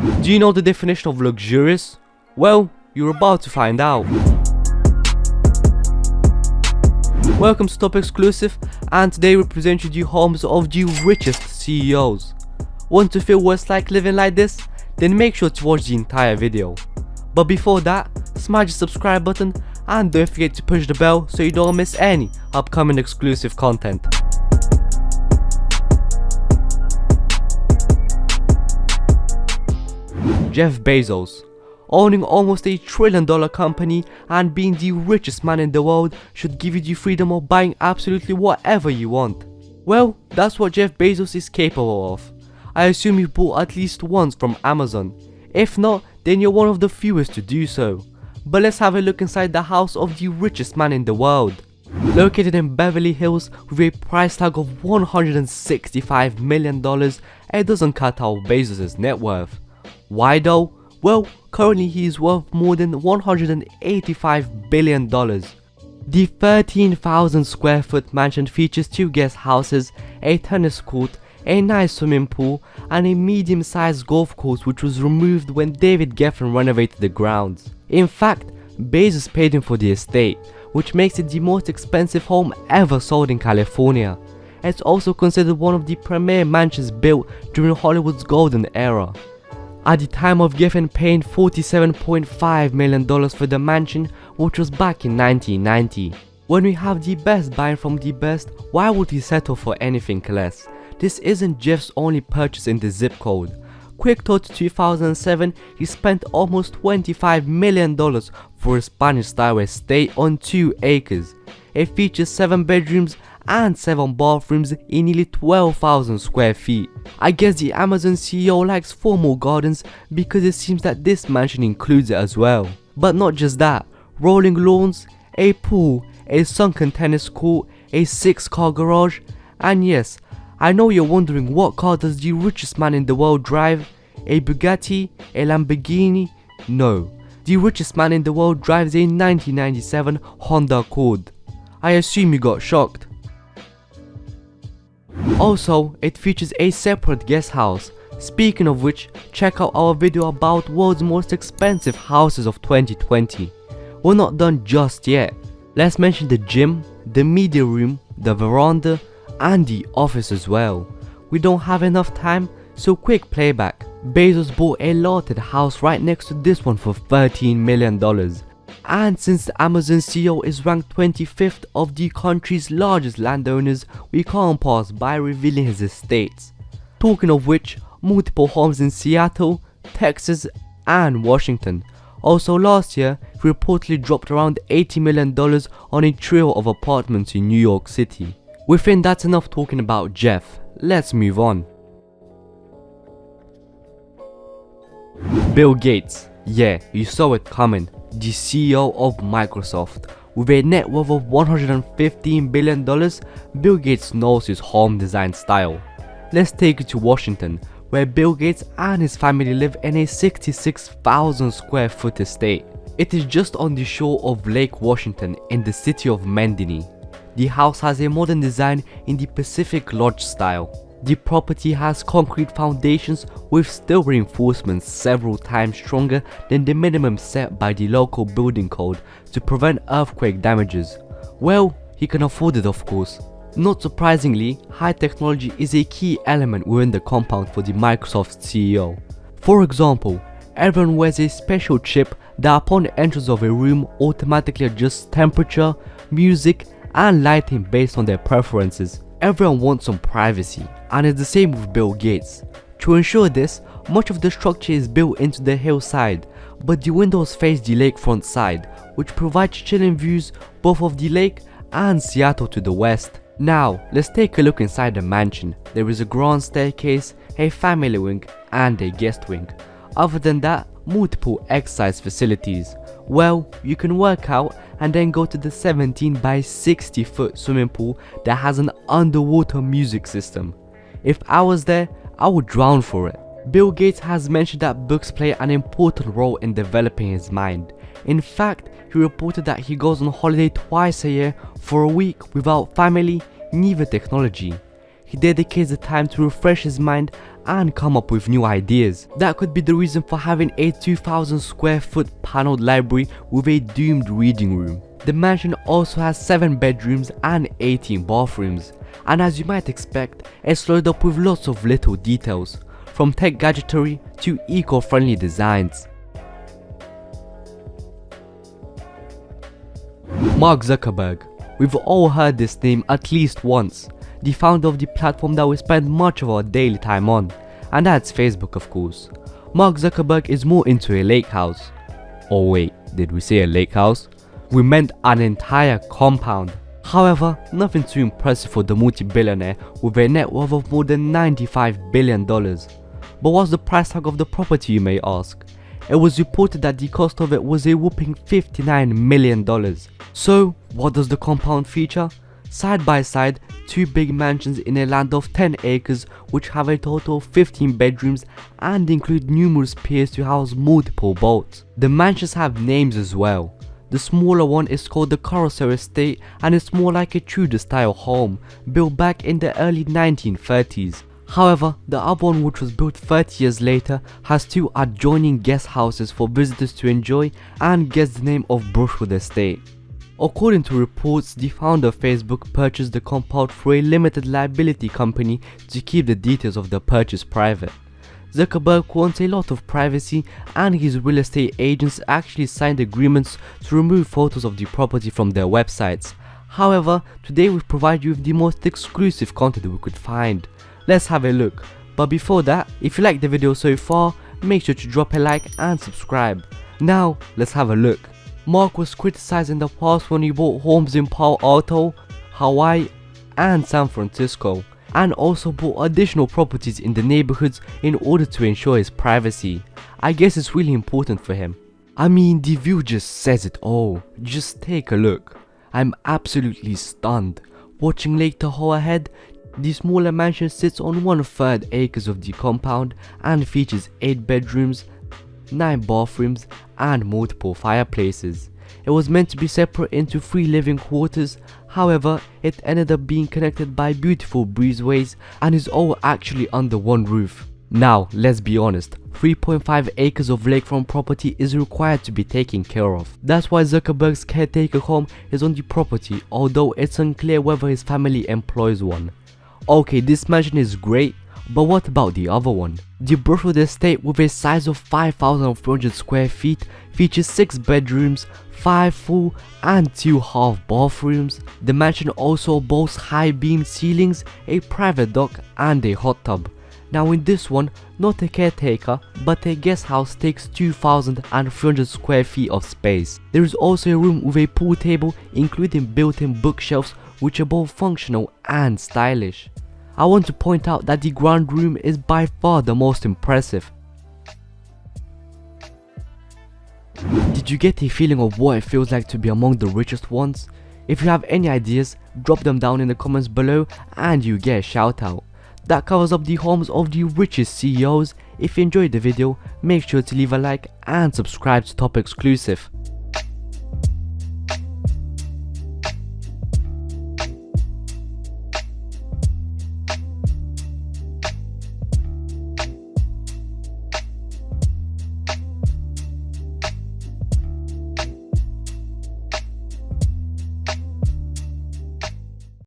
Do you know the definition of luxurious? Well, you're about to find out. Welcome to Top Exclusive, and today we present you the homes of the richest CEOs. Want to feel what it's like living like this? Then make sure to watch the entire video. But before that, smash the subscribe button and don't forget to push the bell so you don't miss any upcoming exclusive content. Jeff Bezos. Owning almost $1 trillion company and being the richest man in the world should give you the freedom of buying absolutely whatever you want. Well, that's what Jeff Bezos is capable of. I assume you bought at least once from Amazon. If not, then you're one of the fewest to do so. But let's have a look inside the house of the richest man in the world. Located in Beverly Hills with a price tag of $165 million, it doesn't cut out Bezos' net worth. Why though? Well, currently he is worth more than $185 billion. The 13,000 square foot mansion features 2 guest houses, a tennis court, a nice swimming pool, and a medium-sized golf course which was removed when David Geffen renovated the grounds. In fact, Bezos paid him for the estate, which makes it the most expensive home ever sold in California. It's also considered one of the premier mansions built during Hollywood's golden era. At the time of Geffen paying $47.5 million for the mansion, which was back in 1990. When we have the best buying from the best, why would he settle for anything less? This isn't Jeff's only purchase in the zip code. Quick thought, 2007, he spent almost $25 million for a Spanish-style estate on 2 acres. It features 7 bedrooms and 7 bathrooms in nearly 12,000 square feet. I guess the Amazon CEO likes formal gardens because it seems that this mansion includes it as well. But not just that, rolling lawns, a pool, a sunken tennis court, a 6-car garage, and yes, I know you're wondering what car does the richest man in the world drive? A Bugatti? A Lamborghini? No, the richest man in the world drives a 1997 Honda Accord. I assume you got shocked. Also, it features a separate guest house. Speaking of which, check out our video about world's most expensive houses of 2020. We're not done just yet. Let's mention the gym, the media room, the veranda, and the office as well. We don't have enough time, so quick playback. Bezos bought a lot at the house right next to this one for $13 million. And since the Amazon CEO is ranked 25th of the country's largest landowners, we can't pass by revealing his estates. Talking of which, multiple homes in Seattle, Texas, and Washington. Also last year, he reportedly dropped around $80 million on a trio of apartments in New York City. We think that's enough talking about Jeff. Let's move on. Bill Gates. Yeah, you saw it coming. The CEO of Microsoft. With a net worth of $115 billion, Bill Gates knows his home design style. Let's take you to Washington, where Bill Gates and his family live in a 66,000 square foot estate. It is just on the shore of Lake Washington in the city of Mendini. The house has a modern design in the Pacific Lodge style. The property has concrete foundations with steel reinforcements several times stronger than the minimum set by the local building code to prevent earthquake damages. Well, he can afford it, of course. Not surprisingly, high technology is a key element within the compound for the Microsoft CEO. For example, everyone wears a special chip that upon the entrance of a room automatically adjusts temperature, music, and lighting based on their preferences. Everyone wants some privacy, and it's the same with Bill Gates. To ensure this, much of the structure is built into the hillside, but the windows face the lakefront side, which provides chilling views both of the lake and Seattle to the west. Now, let's take a look inside the mansion. There is a grand staircase, a family wing, and a guest wing. Other than that, multiple exercise facilities. Well, you can work out and then go to the 17 by 60 foot swimming pool that has an underwater music system. If I was there, I would drown for it. Bill Gates has mentioned that books play an important role in developing his mind. In fact, he reported that he goes on holiday twice a year for a week without family, neither technology. he dedicates the time to refresh his mind and come up with new ideas. That could be the reason for having a 2,000 square foot paneled library with a doomed reading room. The mansion also has 7 bedrooms and 18 bathrooms, and as you might expect, it's loaded up with lots of little details, from tech gadgetry to eco-friendly designs. Mark Zuckerberg. We've all heard this name at least once, the founder of the platform that we spend much of our daily time on, and that's Facebook of course. Mark Zuckerberg is more into a lake house. Oh wait, did we say a lake house? We meant an entire compound. However, nothing too impressive for the multi-billionaire with a net worth of more than $95 billion. But what's the price tag of the property, you may ask? It was reported that the cost of it was a whopping $59 million. So, what does the compound feature? Side by side, 2 big mansions in a land of 10 acres which have a total of 15 bedrooms and include numerous piers to house multiple boats. The mansions have names as well. The smaller one is called the Carousel Estate and it's more like a Tudor style home built back in the early 1930s. However, the other one, which was built 30 years later, has 2 adjoining guest houses for visitors to enjoy and gets the name of Brushwood Estate. According to reports, the founder of Facebook purchased the compound for a limited liability company to keep the details of the purchase private. Zuckerberg wants a lot of privacy and his real estate agents actually signed agreements to remove photos of the property from their websites. However, today we provide you with the most exclusive content we could find. Let's have a look. But before that, if you liked the video so far, make sure to drop a like and subscribe. Now, let's have a look. Mark was criticized in the past when he bought homes in Palo Alto, Hawaii and San Francisco, and also bought additional properties in the neighborhoods in order to ensure his privacy. I guess it's really important for him. I mean, the view just says it all. Just take a look. I'm absolutely stunned. Watching Lake Tahoe ahead, the smaller mansion sits on 1/3 acres of the compound and features 8 bedrooms, 9 bathrooms and multiple fireplaces. It was meant to be separate into 3 living quarters, however it ended up being connected by beautiful breezeways and is all actually under one roof. Now let's be honest, 3.5 acres of lakefront property is required to be taken care of. That's why Zuckerberg's caretaker home is on the property, although it's unclear whether his family employs one. Okay, this mansion is great, but what about the other one? The Brushwood Estate, with a size of 5,400 square feet, features 6 bedrooms, 5 full and 2 half bathrooms. The mansion also boasts high beam ceilings, a private dock and a hot tub. Now in this one, not a caretaker, but a guest house takes 2,300 square feet of space. There is also a room with a pool table including built-in bookshelves which are both functional and stylish. I want to point out that the ground room is by far the most impressive. Did you get a feeling of what it feels like to be among the richest ones? If you have any ideas, drop them down in the comments below and you get a shout out. That covers up the homes of the richest CEOs. If you enjoyed the video, make sure to leave a like and subscribe to Top Exclusive.